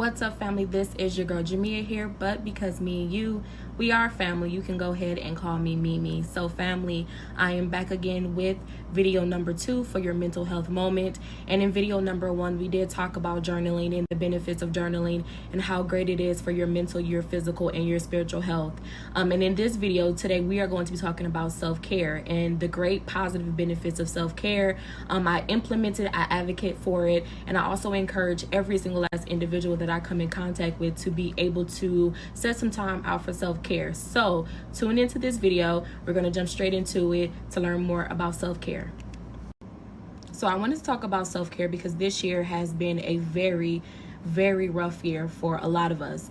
What's up, family? This is your girl Jamia here, but because me and you, we are family, you can go ahead and call me Mimi. So family, I am back again with video number 2 for your mental health moment. And in video number 1, we did talk about journaling and the benefits of journaling and how great it is for your mental, your physical, and your spiritual health. And in this video today, we are going to be talking about self-care and the great positive benefits of self-care. I implement it, I advocate for it, and I also encourage every single last individual that I come in contact with to be able to set some time out for self-care. So tune into this video. We're going to jump straight into it to learn more about self-care. So I wanted to talk about self-care because this year has been a very rough year for a lot of us.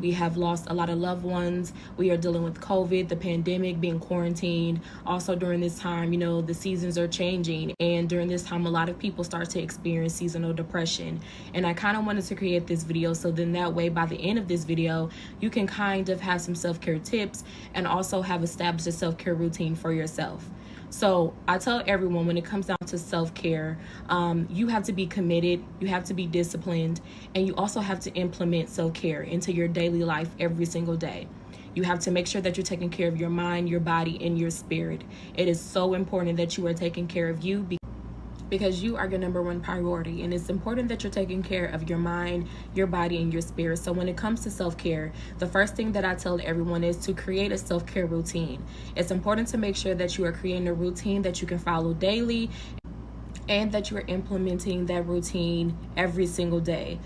We have lost a lot of loved ones. We are dealing with COVID, the pandemic, being quarantined. Also during this time, the seasons are changing, and during this time a lot of people start to experience seasonal depression. And I kind of wanted to create this video so then that way by the end of this video you can kind of have some self-care tips and also have established a self-care routine for yourself. So I tell everyone, when it comes down to self-care, you have to be committed, you have to be disciplined, and you also have to implement self-care into your daily life every single day. You have to make sure that you're taking care of your mind, your body, and your spirit. It is so important that you are taking care of you because you are your number one priority, and it's important that you're taking care of your mind, your body, and your spirit. So when it comes to self-care, the first thing that I tell everyone is to create a self-care routine. It's important to make sure that you are creating a routine that you can follow daily and that you're implementing that routine every single day.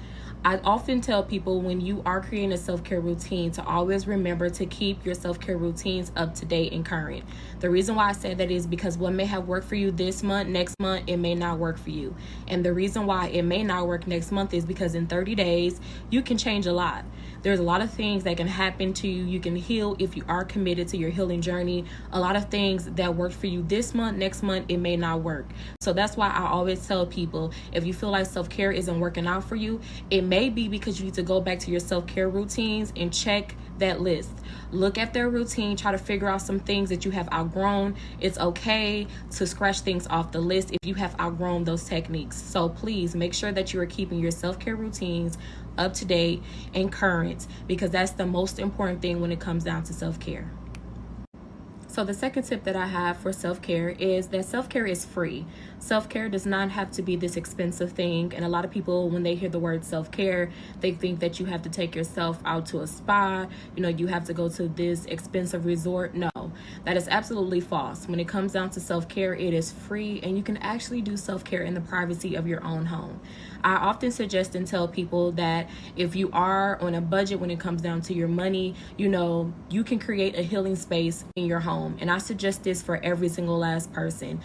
I often tell people, when you are creating a self-care routine, to always remember to keep your self-care routines up to date and current. The reason why I say that is because what may have worked for you this month, next month, it may not work for you. And the reason why it may not work next month is because in 30 days, you can change a lot. There's a lot of things that can happen to you. You can heal if you are committed to your healing journey. A lot of things that worked for you this month, next month, it may not work. So that's why I always tell people, if you feel like self-care isn't working out for you, it may be because you need to go back to your self-care routines and check that list. Look at their routine, try to figure out some things that you have outgrown. It's okay to scratch things off the list if you have outgrown those techniques. So please make sure that you are keeping your self-care routines up to date and current, because that's the most important thing when it comes down to self-care. So the second tip that I have for self-care is that self-care is free. Self-care does not have to be this expensive thing. And a lot of people, when they hear the word self-care, they think that you have to take yourself out to a spa. You have to go to this expensive resort. No, that is absolutely false. When it comes down to self-care, it is free, and you can actually do self-care in the privacy of your own home. I often suggest and tell people that if you are on a budget when it comes down to your money, you can create a healing space in your home. And I suggest this for every single last person.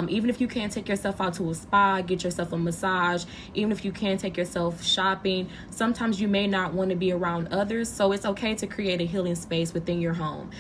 Even if you can't take yourself out to a spa, get yourself a massage, even if you can't take yourself shopping, sometimes you may not want to be around others. So it's okay to create a healing space within your home.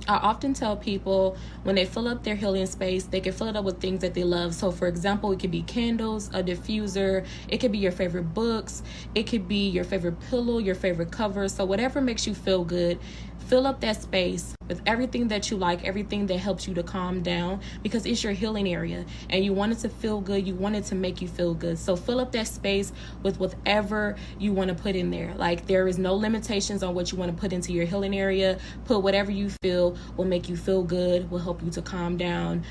I often tell people, when they fill up their healing space, they can fill it up with things that they love. So for example, it could be candles, a diffuser, it could be your favorite books, it could be your favorite pillow, your favorite cover. So whatever makes you feel good, fill up that space with everything that you like, everything that helps you to calm down, because it's your healing area and you want it to feel good, you want it to make you feel good. So fill up that space with whatever you want to put in there. Like, there is no limitations on what you want to put into your healing area. Put whatever you feel will make you feel good, will help you to calm down.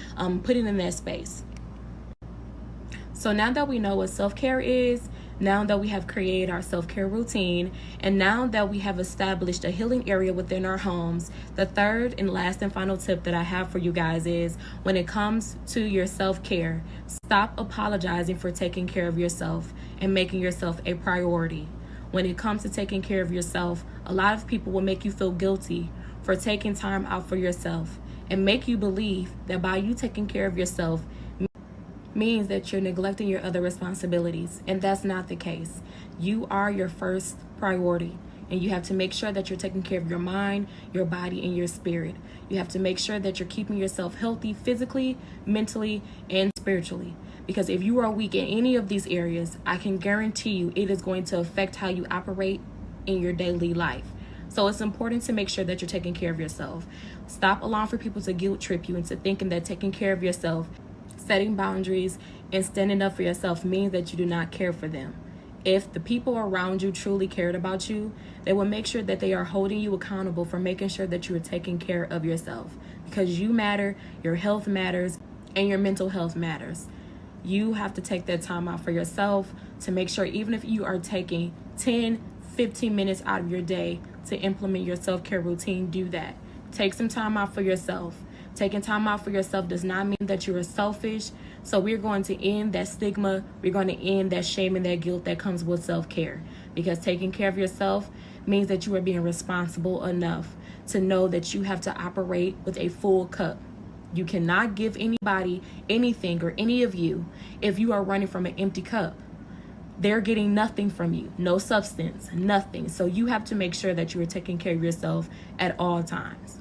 Put it in that space. So now that we know what self-care is, now that we have created our self-care routine, and now that we have established a healing area within our homes, the third and last and final tip that I have for you guys is, when it comes to your self-care, stop apologizing for taking care of yourself and making yourself a priority. When it comes to taking care of yourself, a lot of people will make you feel guilty for taking time out for yourself and make you believe that by you taking care of yourself means that you're neglecting your other responsibilities, and that's not the case. You are your first priority, and you have to make sure that you're taking care of your mind, your body, and your spirit. You have to make sure that you're keeping yourself healthy physically, mentally, and spiritually, because if you are weak in any of these areas, I can guarantee you it is going to affect how you operate in your daily life. So it's important to make sure that you're taking care of yourself. Stop allowing for people to guilt trip you into thinking that taking care of yourself, setting boundaries, and standing up for yourself means that you do not care for them. If the people around you truly cared about you, they will make sure that they are holding you accountable for making sure that you are taking care of yourself, because you matter, your health matters, and your mental health matters. You have to take that time out for yourself to make sure, even if you are taking 10, 15 minutes out of your day to implement your self-care routine, do that. Take some time out for yourself. Taking time out for yourself does not mean that you are selfish. So we're going to end that stigma. We're going to end that shame and that guilt that comes with self-care. Because taking care of yourself means that you are being responsible enough to know that you have to operate with a full cup. You cannot give anybody anything, or any of you, if you are running from an empty cup. They're getting nothing from you, no substance, nothing. So you have to make sure that you are taking care of yourself at all times.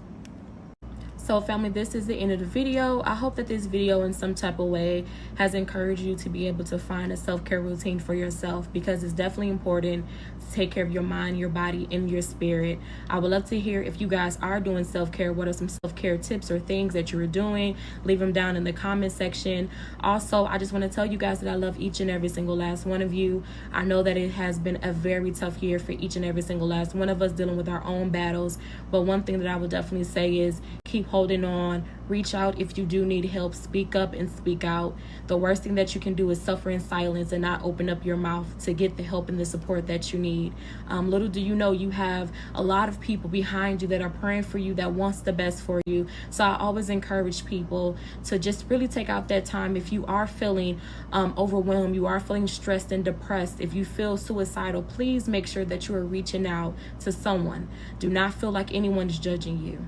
So family, this is the end of the video. I hope that this video in some type of way has encouraged you to be able to find a self-care routine for yourself, because it's definitely important to take care of your mind, your body, and your spirit. I would love to hear if you guys are doing self-care. What are some self-care tips or things that you're doing? Leave them down in the comment section. Also, I just want to tell you guys that I love each and every single last one of you. I know that it has been a very tough year for each and every single last one of us, dealing with our own battles. But one thing that I would definitely say is keep holding on. Reach out if you do need help. Speak up and speak out. The worst thing that you can do is suffer in silence and not open up your mouth to get the help and the support that you need. Little do you know, you have a lot of people behind you that are praying for you, that wants the best for you. So I always encourage people to just really take out that time. If you are feeling overwhelmed, you are feeling stressed and depressed, if you feel suicidal, please make sure that you are reaching out to someone. Do not feel like anyone is judging you.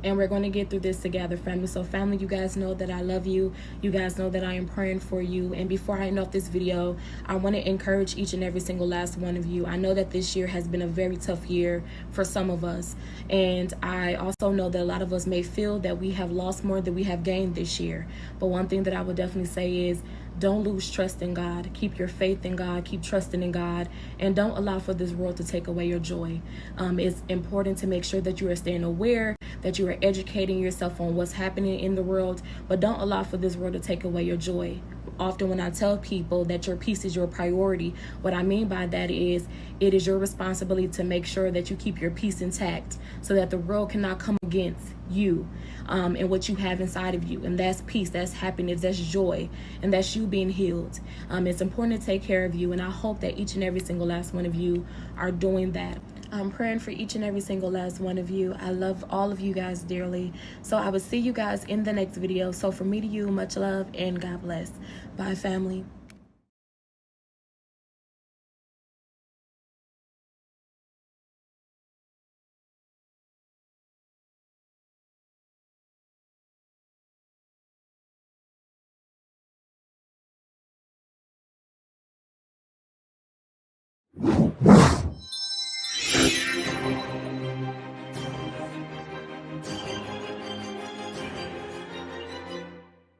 And we're going to get through this together, family. So family, you guys know that I love you. You guys know that I am praying for you. And before I end off this video, I want to encourage each and every single last one of you. I know that this year has been a very tough year for some of us. And I also know that a lot of us may feel that we have lost more than we have gained this year. But one thing that I would definitely say is, don't lose trust in God. Keep your faith in God. Keep trusting in God. And don't allow for this world to take away your joy. It's important to make sure that you are staying aware, that you are educating yourself on what's happening in the world. But don't allow for this world to take away your joy. Often when I tell people that your peace is your priority, what I mean by that is it is your responsibility to make sure that you keep your peace intact so that the world cannot come against you and what you have inside of you. And that's peace, that's happiness, that's joy, and that's you being healed. It's important to take care of you, and I hope that each and every single last one of you are doing that. I'm praying for each and every single last one of you. I love all of you guys dearly. So I will see you guys in the next video. So from me to you, much love and God bless. Bye, family.